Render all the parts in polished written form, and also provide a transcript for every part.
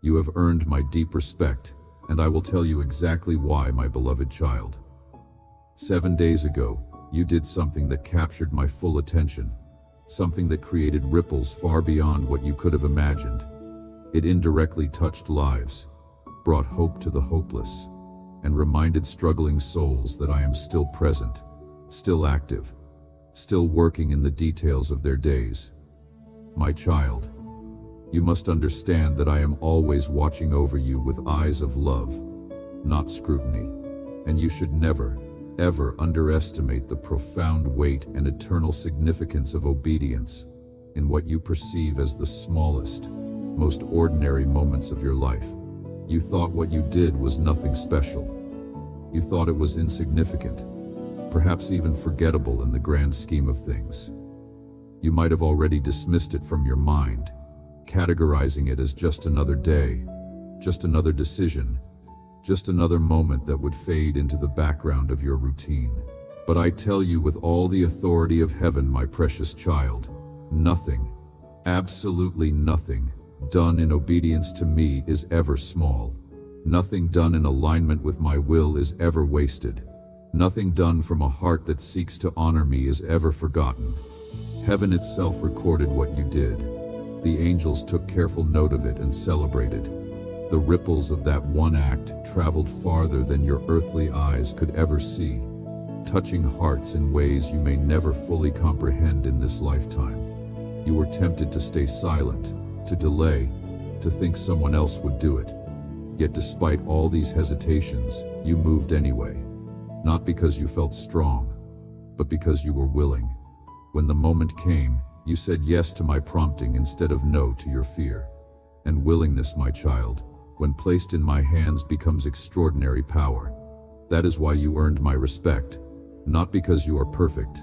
You have earned my deep respect, and I will tell you exactly why, my beloved child. 7 days ago, you did something that captured my full attention, something that created ripples far beyond what you could have imagined. It indirectly touched lives, brought hope to the hopeless, and reminded struggling souls that I am still present, still active, still working in the details of their days. My child, you must understand that I am always watching over you with eyes of love, not scrutiny, and you should never, ever underestimate the profound weight and eternal significance of obedience in what you perceive as the smallest, most ordinary moments of your life. You thought what you did was nothing special. You thought it was insignificant, perhaps even forgettable in the grand scheme of things. You might have already dismissed it from your mind, categorizing it as just another day, just another decision, just another moment that would fade into the background of your routine. But I tell you with all the authority of heaven, my precious child, nothing, absolutely nothing, done in obedience to me is ever small. Nothing done in alignment with my will is ever wasted. Nothing done from a heart that seeks to honor me is ever forgotten. Heaven itself recorded what you did. The angels took careful note of it and celebrated. The ripples of that one act traveled farther than your earthly eyes could ever see, touching hearts in ways you may never fully comprehend in this lifetime. You were tempted to stay silent, to delay, to think someone else would do it. Yet despite all these hesitations, you moved anyway. Not because you felt strong, but because you were willing. When the moment came, you said yes to my prompting instead of no to your fear. And willingness, my child, when placed in my hands, becomes extraordinary power. That is why you earned my respect, not because you are perfect,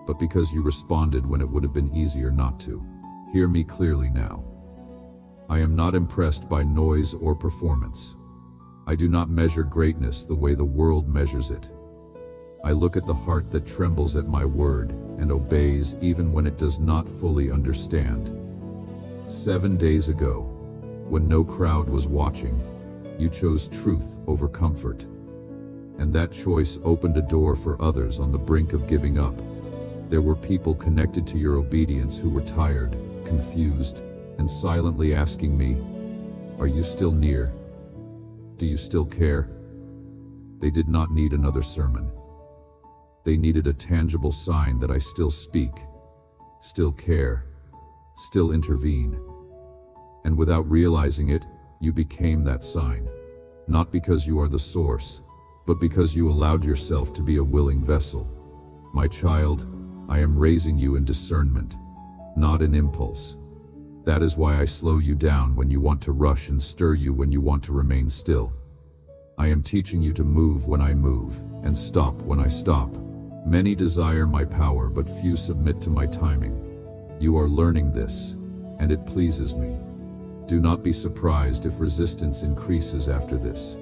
but because you responded when it would have been easier not to. Hear me clearly now. I am not impressed by noise or performance. I do not measure greatness the way the world measures it. I look at the heart that trembles at my word and obeys even when it does not fully understand. 7 days ago, when no crowd was watching, you chose truth over comfort. And that choice opened a door for others on the brink of giving up. There were people connected to your obedience who were tired, confused, and silently asking me, "Are you still near? Do you still care?" They did not need another sermon. They needed a tangible sign that I still speak, still care, still intervene. And without realizing it, you became that sign. Not because you are the source, but because you allowed yourself to be a willing vessel. My child, I am raising you in discernment, not in impulse. That is why I slow you down when you want to rush and stir you when you want to remain still. I am teaching you to move when I move, and stop when I stop. Many desire my power, but few submit to my timing. You are learning this, and it pleases me. Do not be surprised if resistance increases after this.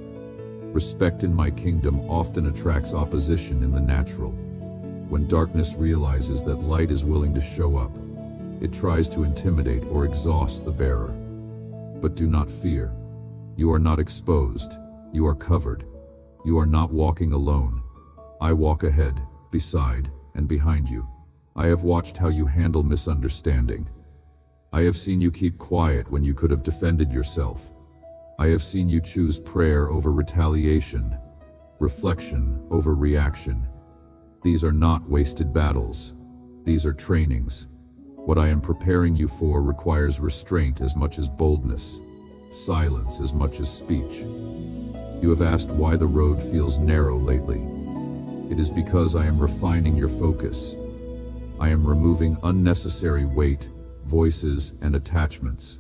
Respect in my kingdom often attracts opposition in the natural. When darkness realizes that light is willing to show up, it tries to intimidate or exhaust the bearer. But do not fear. You are not exposed. You are covered. You are not walking alone. I walk ahead, beside, and behind you. I have watched how you handle misunderstanding. I have seen you keep quiet when you could have defended yourself. I have seen you choose prayer over retaliation, reflection over reaction. These are not wasted battles. These are trainings. What I am preparing you for requires restraint as much as boldness, silence as much as speech. You have asked why the road feels narrow lately. It is because I am refining your focus. I am removing unnecessary weight, voices, and attachments.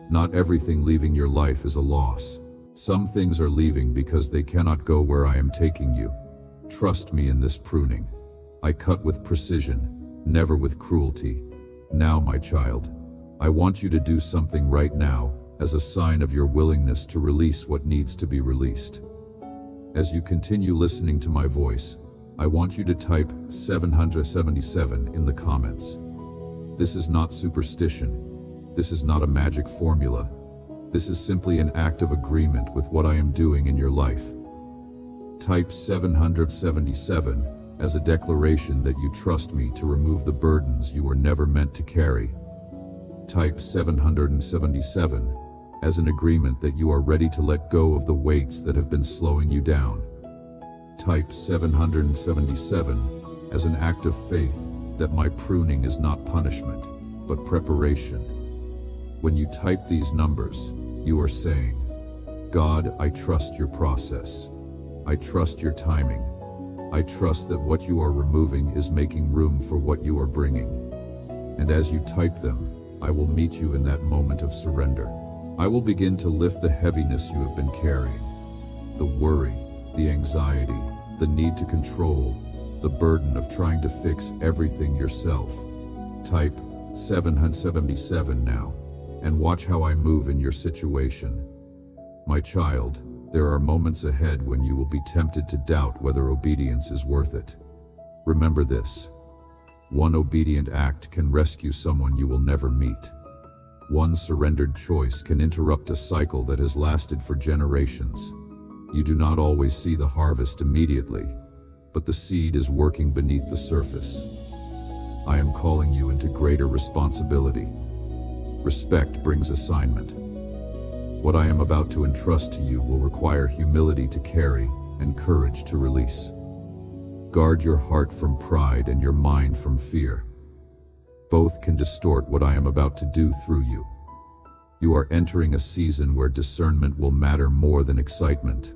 Not everything leaving your life is a loss. Some things are leaving because they cannot go where I am taking you. Trust me in this pruning. I cut with precision, never with cruelty. Now, my child, I want you to do something right now as a sign of your willingness to release what needs to be released. As you continue listening to my voice, I want you to type 777 in the comments. This is not superstition. This is not a magic formula. This is simply an act of agreement with what I am doing in your life. Type 777 as a declaration that you trust me to remove the burdens you were never meant to carry. Type 777 as an agreement that you are ready to let go of the weights that have been slowing you down. Type 777 as an act of faith that my pruning is not punishment, but preparation. When you type these numbers, you are saying, God, I trust your process. I trust your timing. I trust that what you are removing is making room for what you are bringing. And as you type them, I will meet you in that moment of surrender. I will begin to lift the heaviness you have been carrying, the worry, the anxiety, the need to control, the burden of trying to fix everything yourself. Type 777 now, and watch how I move in your situation. My child, there are moments ahead when you will be tempted to doubt whether obedience is worth it. Remember this: one obedient act can rescue someone you will never meet. One surrendered choice can interrupt a cycle that has lasted for generations. You do not always see the harvest immediately, but the seed is working beneath the surface. I am calling you into greater responsibility. Respect brings assignment. What I am about to entrust to you will require humility to carry and courage to release. Guard your heart from pride and your mind from fear. Both can distort what I am about to do through you. You are entering a season where discernment will matter more than excitement.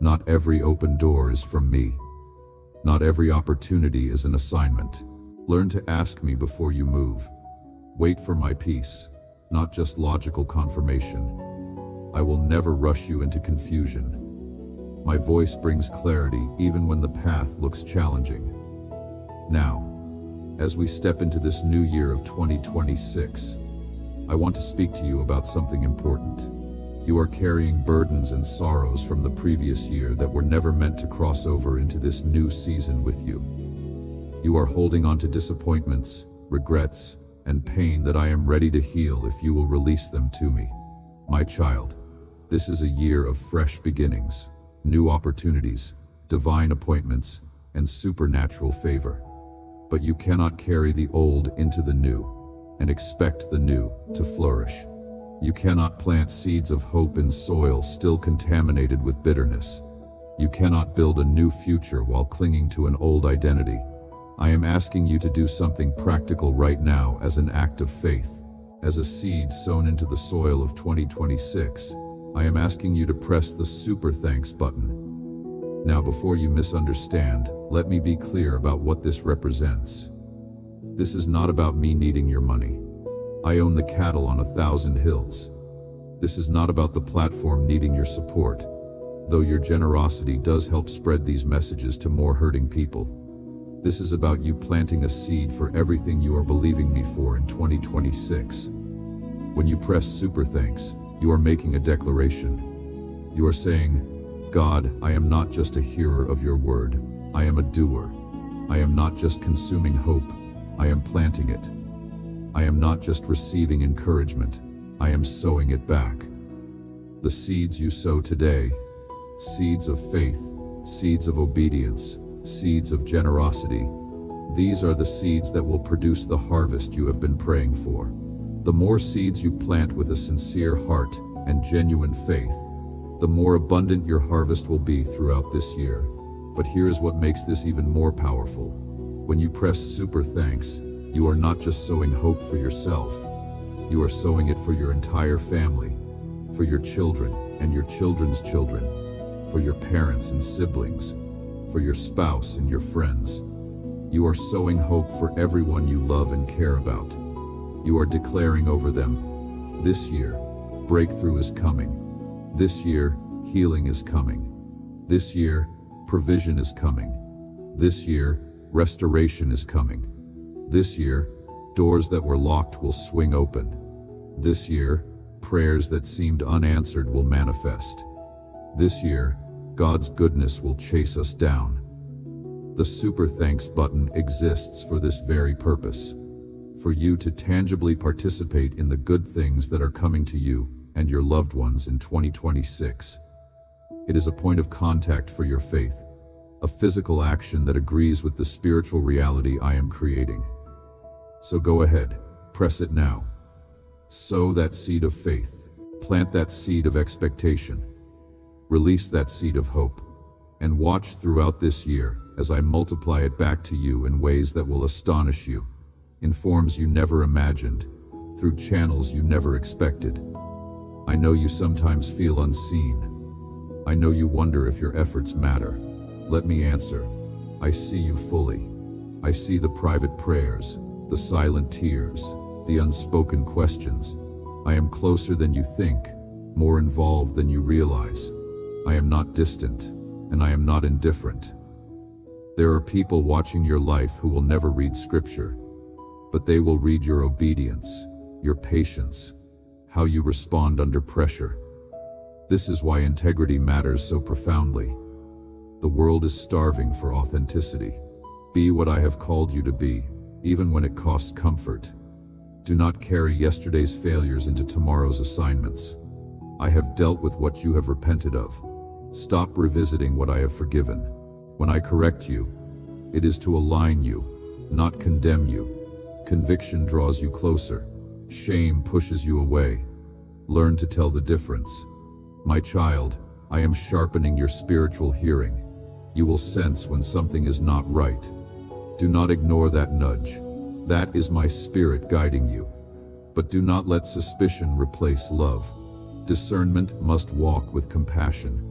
Not every open door is from me. Not every opportunity is an assignment. Learn to ask me before you move. Wait for my peace, not just logical confirmation. I will never rush you into confusion. My voice brings clarity even when the path looks challenging. Now, as we step into this new year of 2026, I want to speak to you about something important. You are carrying burdens and sorrows from the previous year that were never meant to cross over into this new season with you. You are holding on to disappointments, regrets, and pain that I am ready to heal if you will release them to me. My child, this is a year of fresh beginnings, new opportunities, divine appointments, and supernatural favor. But you cannot carry the old into the new and expect the new to flourish. You cannot plant seeds of hope in soil still contaminated with bitterness. You cannot build a new future while clinging to an old identity. I am asking you to do something practical right now as an act of faith. As a seed sown into the soil of 2026, I am asking you to press the super thanks button. Now, before you misunderstand, let me be clear about what this represents. This is not about me needing your money. I own the cattle on 1,000 hills. This is not about the platform needing your support, though your generosity does help spread these messages to more hurting people. This is about you planting a seed for everything you are believing me for in 2026. When you press super thanks, you are making a declaration. You are saying, God, I am not just a hearer of your word, I am a doer. I am not just consuming hope, I am planting it. I am not just receiving encouragement, I am sowing it back. The seeds you sow today, seeds of faith, seeds of obedience, seeds of generosity, these are the seeds that will produce the harvest you have been praying for. The more seeds you plant with a sincere heart and genuine faith, the more abundant your harvest will be throughout this year. But here is what makes this even more powerful. When you press super thanks, you are not just sowing hope for yourself. You are sowing it for your entire family, for your children and your children's children, for your parents and siblings, for your spouse and your friends. You are sowing hope for everyone you love and care about. You are declaring over them, this year, breakthrough is coming. This year, healing is coming. This year, provision is coming. This year, restoration is coming. This year, doors that were locked will swing open. This year, prayers that seemed unanswered will manifest. This year, God's goodness will chase us down. The super thanks button exists for this very purpose, for you to tangibly participate in the good things that are coming to you and your loved ones in 2026. It is a point of contact for your faith, a physical action that agrees with the spiritual reality I am creating. So go ahead, press it now. Sow that seed of faith, plant that seed of expectation, release that seed of hope, and watch throughout this year as I multiply it back to you in ways that will astonish you, in forms you never imagined, through channels you never expected. I know you sometimes feel unseen. I know you wonder if your efforts matter. Let me answer. I see you fully. I see the private prayers, the silent tears, the unspoken questions. I am closer than you think, more involved than you realize. I am not distant, and I am not indifferent. There are people watching your life who will never read scripture, but they will read your obedience, your patience, how you respond under pressure. This is why integrity matters so profoundly. The world is starving for authenticity. Be what I have called you to be, even when it costs comfort. Do not carry yesterday's failures into tomorrow's assignments. I have dealt with what you have repented of. Stop revisiting what I have forgiven. When I correct you, it is to align you, not condemn you. Conviction draws you closer. Shame pushes you away. Learn to tell the difference. My child, I am sharpening your spiritual hearing. You will sense when something is not right. Do not ignore that nudge. That is my spirit guiding you. But do not let suspicion replace love. Discernment must walk with compassion.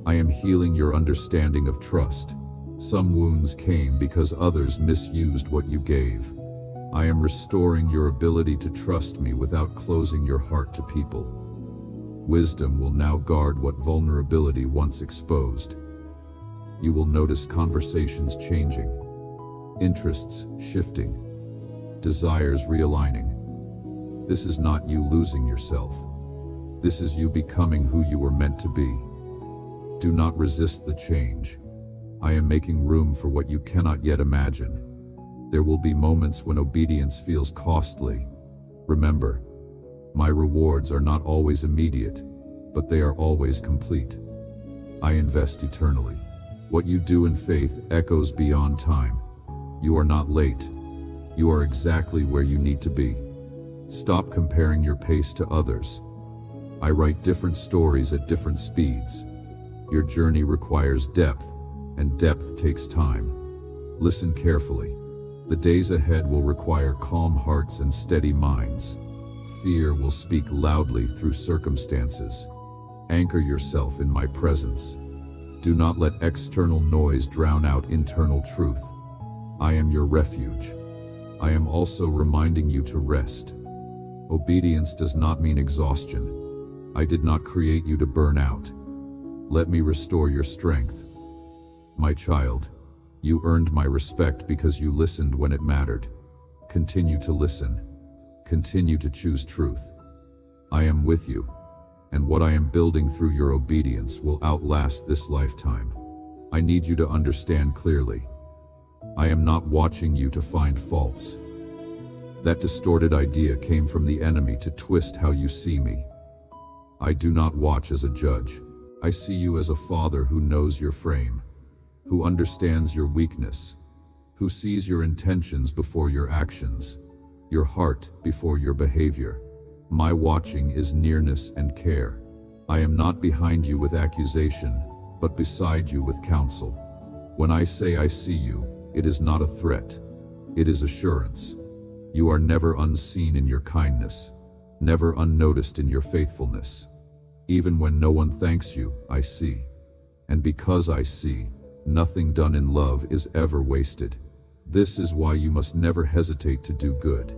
I am healing your understanding of trust. Some wounds came because others misused what you gave. I am restoring your ability to trust me without closing your heart to people. Wisdom will now guard what vulnerability once exposed. You will notice conversations changing, interests shifting, desires realigning. This is not you losing yourself. This is you becoming who you were meant to be. Do not resist the change. I am making room for what you cannot yet imagine. There will be moments when obedience feels costly. Remember, my rewards are not always immediate, but they are always complete. I invest eternally. What you do in faith echoes beyond time. You are not late. You are exactly where you need to be. Stop comparing your pace to others. I write different stories at different speeds. Your journey requires depth, and depth takes time. Listen carefully. The days ahead will require calm hearts and steady minds. Fear will speak loudly through circumstances. Anchor yourself in my presence. Do not let external noise drown out internal truth. I am your refuge. I am also reminding you to rest. Obedience does not mean exhaustion. I did not create you to burn out. Let me restore your strength. My child, you earned my respect because you listened when it mattered. Continue to listen. Continue to choose truth. I am with you, and what I am building through your obedience will outlast this lifetime. I need you to understand clearly. I am not watching you to find faults. That distorted idea came from the enemy to twist how you see me. I do not watch as a judge. I see you as a father who knows your frame, who understands your weakness, who sees your intentions before your actions, your heart before your behavior. My watching is nearness and care. I am not behind you with accusation, but beside you with counsel. When I say I see you, it is not a threat. It is assurance. You are never unseen in your kindness, never unnoticed in your faithfulness. Even when no one thanks you, I see. And because I see, nothing done in love is ever wasted. This is why you must never hesitate to do good.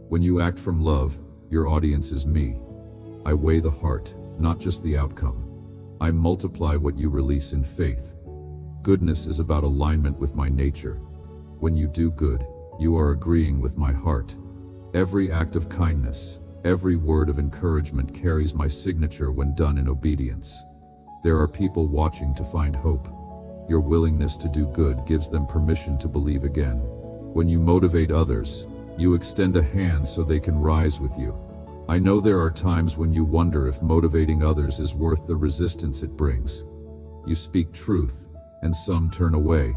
When you act from love, your audience is me. I weigh the heart, not just the outcome. I multiply what you release in faith. Goodness is about alignment with my nature. When you do good, you are agreeing with my heart. Every act of kindness, every word of encouragement carries my signature when done in obedience. There are people watching to find hope. Your willingness to do good gives them permission to believe again. When you motivate others, you extend a hand so they can rise with you. I know there are times when you wonder if motivating others is worth the resistance it brings. You speak truth, and some turn away.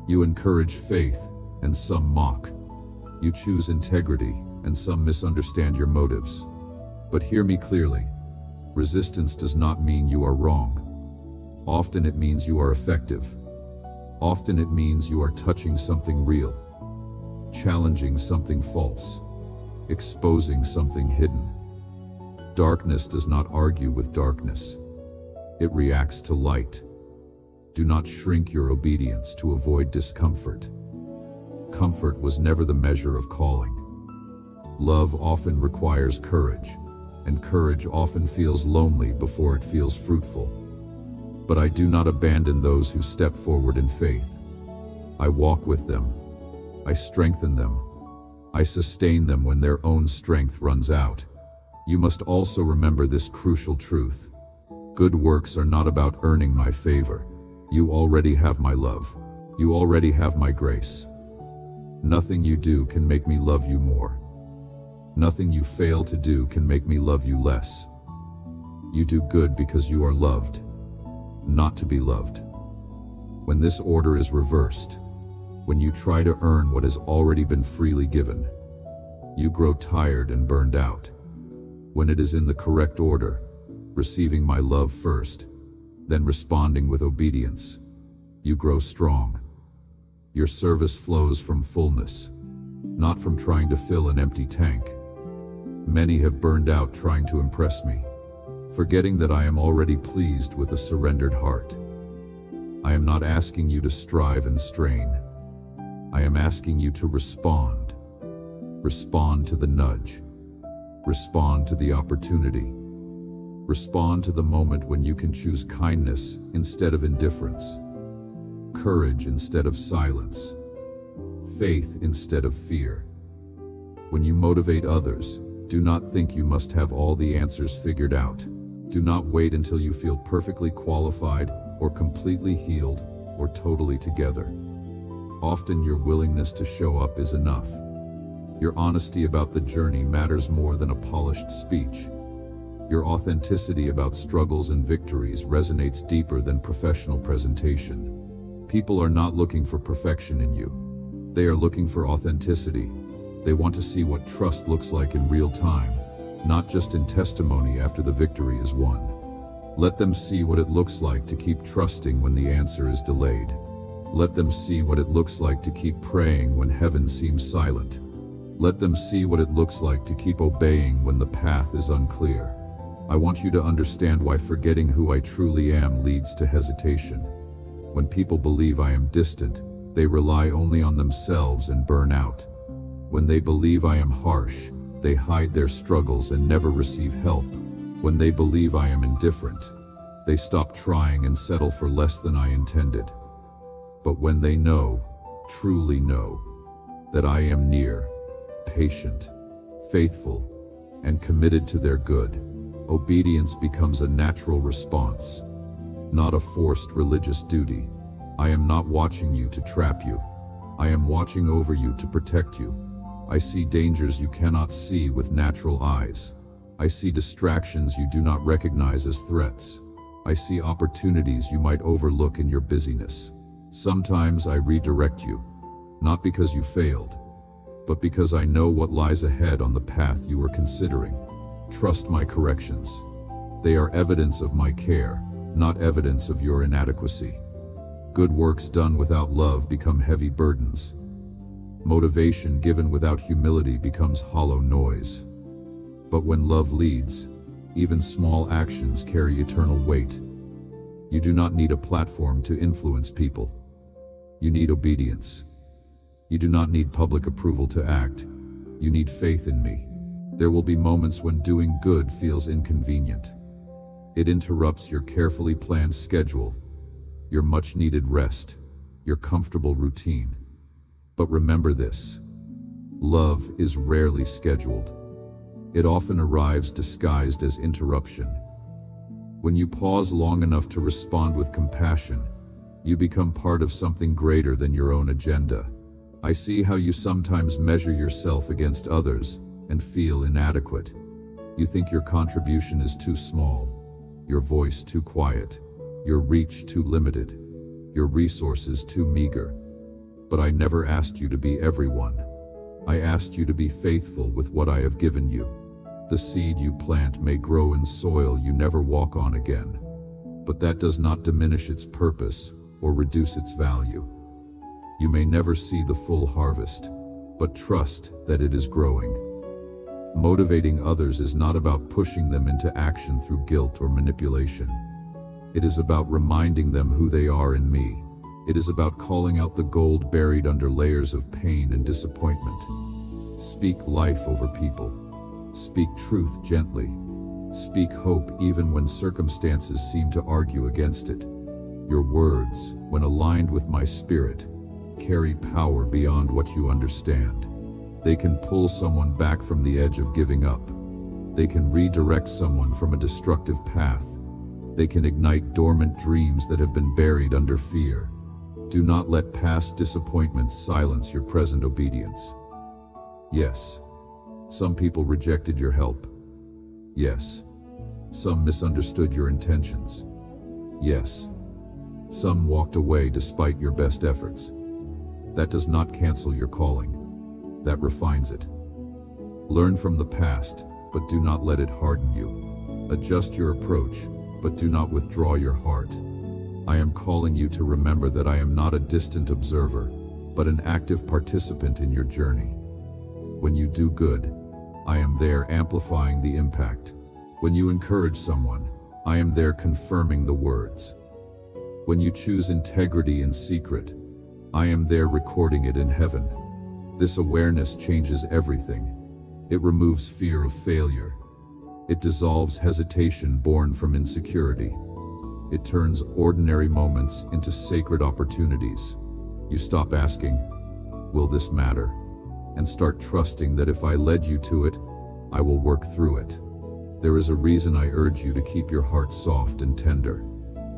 You encourage faith, and some mock. You choose integrity, and some misunderstand your motives. But hear me clearly. Resistance does not mean you are wrong. Often it means you are effective. Often it means you are touching something real, challenging something false, exposing something hidden. Darkness does not argue with darkness. It reacts to light. Do not shrink your obedience to avoid discomfort. Comfort was never the measure of calling. Love often requires courage, and courage often feels lonely before it feels fruitful. But I do not abandon those who step forward in faith. I walk with them. I strengthen them. I sustain them when their own strength runs out. You must also remember this crucial truth. Good works are not about earning my favor. You already have my love. You already have my grace. Nothing you do can make me love you more. Nothing you fail to do can make me love you less. You do good because you are loved, not to be loved. When this order is reversed, when you try to earn what has already been freely given, you grow tired and burned out. When it is in the correct order, receiving my love first, then responding with obedience, you grow strong. Your service flows from fullness, not from trying to fill an empty tank. Many have burned out trying to impress me, forgetting that I am already pleased with a surrendered heart. I am not asking you to strive and strain. I am asking you to respond. Respond to the nudge. Respond to the opportunity. Respond to the moment when you can choose kindness instead of indifference, courage instead of silence, faith instead of fear. When you motivate others, do not think you must have all the answers figured out. Do not wait until you feel perfectly qualified or completely healed or totally together. Often your willingness to show up is enough. Your honesty about the journey matters more than a polished speech. Your authenticity about struggles and victories resonates deeper than professional presentation. People are not looking for perfection in you. They are looking for authenticity. They want to see what trust looks like in real time, not just in testimony after the victory is won. Let them see what it looks like to keep trusting when the answer is delayed. Let them see what it looks like to keep praying when heaven seems silent. Let them see what it looks like to keep obeying when the path is unclear. I want you to understand why forgetting who I truly am leads to hesitation. When people believe I am distant, they rely only on themselves and burn out. When they believe I am harsh, they hide their struggles and never receive help. When they believe I am indifferent, they stop trying and settle for less than I intended. But when they know, truly know, that I am near, patient, faithful, and committed to their good, obedience becomes a natural response, not a forced religious duty. I am not watching you to trap you. I am watching over you to protect you. I see dangers you cannot see with natural eyes. I see distractions you do not recognize as threats. I see opportunities you might overlook in your busyness. Sometimes I redirect you, not because you failed, but because I know what lies ahead on the path you are considering. Trust my corrections. They are evidence of my care, not evidence of your inadequacy. Good works done without love become heavy burdens. Motivation given without humility becomes hollow noise. But when love leads, even small actions carry eternal weight. You do not need a platform to influence people. You need obedience. You do not need public approval to act. You need faith in me. There will be moments when doing good feels inconvenient. It interrupts your carefully planned schedule, your much-needed rest, your comfortable routine. But remember this: love is rarely scheduled. It often arrives disguised as interruption. When you pause long enough to respond with compassion, you become part of something greater than your own agenda. I see how you sometimes measure yourself against others and feel inadequate. You think your contribution is too small, your voice too quiet, your reach too limited, your resources too meager. But I never asked you to be everyone. I asked you to be faithful with what I have given you. The seed you plant may grow in soil you never walk on again, but that does not diminish its purpose or reduce its value. You may never see the full harvest, but trust that it is growing. Motivating others is not about pushing them into action through guilt or manipulation. It is about reminding them who they are in me. It is about calling out the gold buried under layers of pain and disappointment. Speak life over people. Speak truth gently. Speak hope even when circumstances seem to argue against it. Your words, when aligned with my spirit, carry power beyond what you understand. They can pull someone back from the edge of giving up. They can redirect someone from a destructive path. They can ignite dormant dreams that have been buried under fear. Do not let past disappointments silence your present obedience. Yes, some people rejected your help. Yes, some misunderstood your intentions. Yes, some walked away despite your best efforts. That does not cancel your calling. That refines it. Learn from the past, but do not let it harden you. Adjust your approach, but do not withdraw your heart. I am calling you to remember that I am not a distant observer, but an active participant in your journey. When you do good, I am there amplifying the impact. When you encourage someone, I am there confirming the words. When you choose integrity in secret, I am there recording it in heaven. This awareness changes everything. It removes fear of failure. It dissolves hesitation born from insecurity. It turns ordinary moments into sacred opportunities. You stop asking, "Will this matter?" and start trusting that if I led you to it, I will work through it. There is a reason I urge you to keep your heart soft and tender.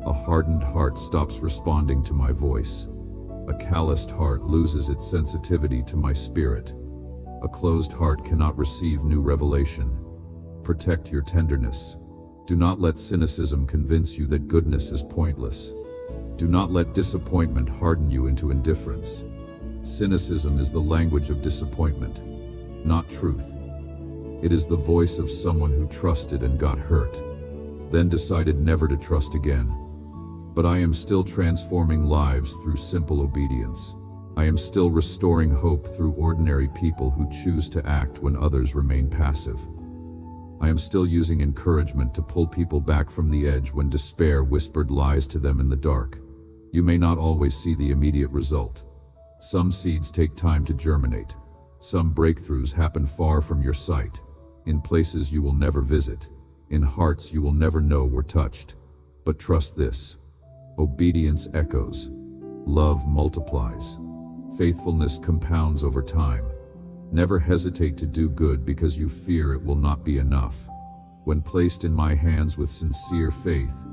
A hardened heart stops responding to my voice. A calloused heart loses its sensitivity to my spirit. A closed heart cannot receive new revelation. Protect your tenderness. Do not let cynicism convince you that goodness is pointless. Do not let disappointment harden you into indifference. Cynicism is the language of disappointment, not truth. It is the voice of someone who trusted and got hurt, then decided never to trust again. But I am still transforming lives through simple obedience. I am still restoring hope through ordinary people who choose to act when others remain passive. I am still using encouragement to pull people back from the edge when despair whispered lies to them in the dark. You may not always see the immediate result. Some seeds take time to germinate. Some breakthroughs happen far from your sight, in places you will never visit, in hearts you will never know were touched. But trust this: obedience echoes, love multiplies, faithfulness compounds over time. Never hesitate to do good because you fear it will not be enough. When placed in my hands with sincere faith,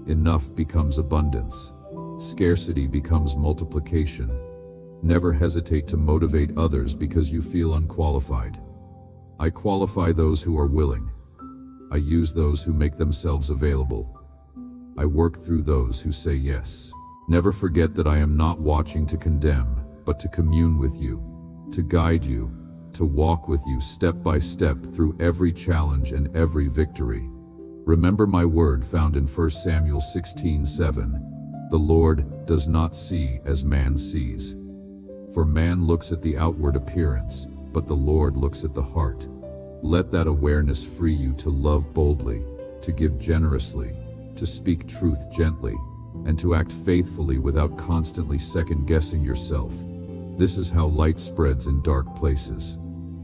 enough becomes abundance. Scarcity becomes multiplication. Never hesitate to motivate others because you feel unqualified. I qualify those who are willing. I use those who make themselves available. I work through those who say yes. Never forget that I am not watching to condemn, but to commune with you, to guide you, to walk with you step by step through every challenge and every victory. Remember my word found in 1 Samuel 16:7. The Lord does not see as man sees. For man looks at the outward appearance, but the Lord looks at the heart. Let that awareness free you to love boldly, to give generously, to speak truth gently, and to act faithfully without constantly second-guessing yourself. This is how light spreads in dark places.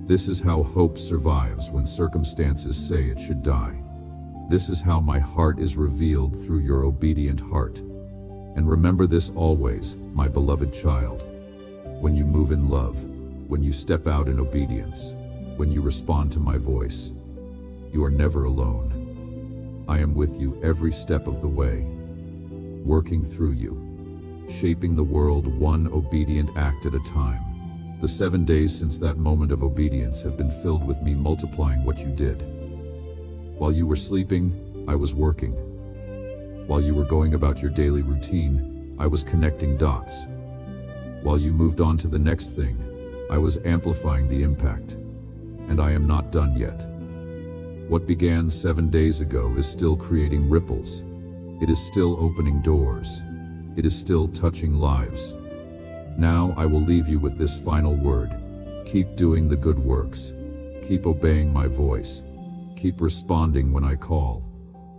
This is how hope survives when circumstances say it should die. This is how my heart is revealed through your obedient heart. And remember this always, my beloved child. When you move in love, when you step out in obedience, when you respond to my voice, you are never alone. I am with you every step of the way, working through you, shaping the world one obedient act at a time. The 7 days since that moment of obedience have been filled with me multiplying what you did. While you were sleeping, I was working. While you were going about your daily routine, I was connecting dots. While you moved on to the next thing, I was amplifying the impact. And I am not done yet. What began 7 days ago is still creating ripples. It is still opening doors. It is still touching lives. Now I will leave you with this final word. Keep doing the good works. Keep obeying my voice. Keep responding when I call.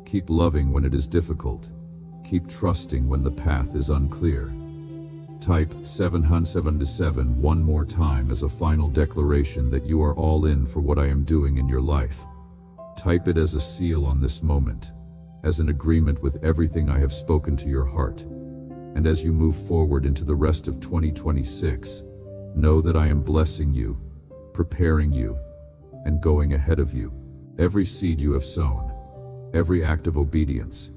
Keep loving when it is difficult. Keep trusting when the path is unclear. Type 777 one more time as a final declaration that you are all in for what I am doing in your life. Type it as a seal on this moment, as an agreement with everything I have spoken to your heart. And as you move forward into the rest of 2026, know that I am blessing you, preparing you, and going ahead of you. Every seed you have sown, every act of obedience,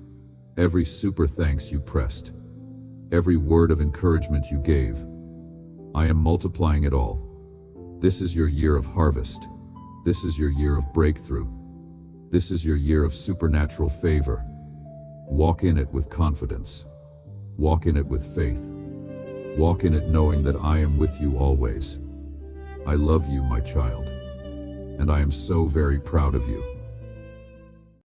every super thanks you pressed, every word of encouragement you gave, I am multiplying it all. This is your year of harvest. This is your year of breakthrough. This is your year of supernatural favor. Walk in it with confidence. Walk in it with faith. Walk in it knowing that I am with you always. I love you, my child. And I am so very proud of you.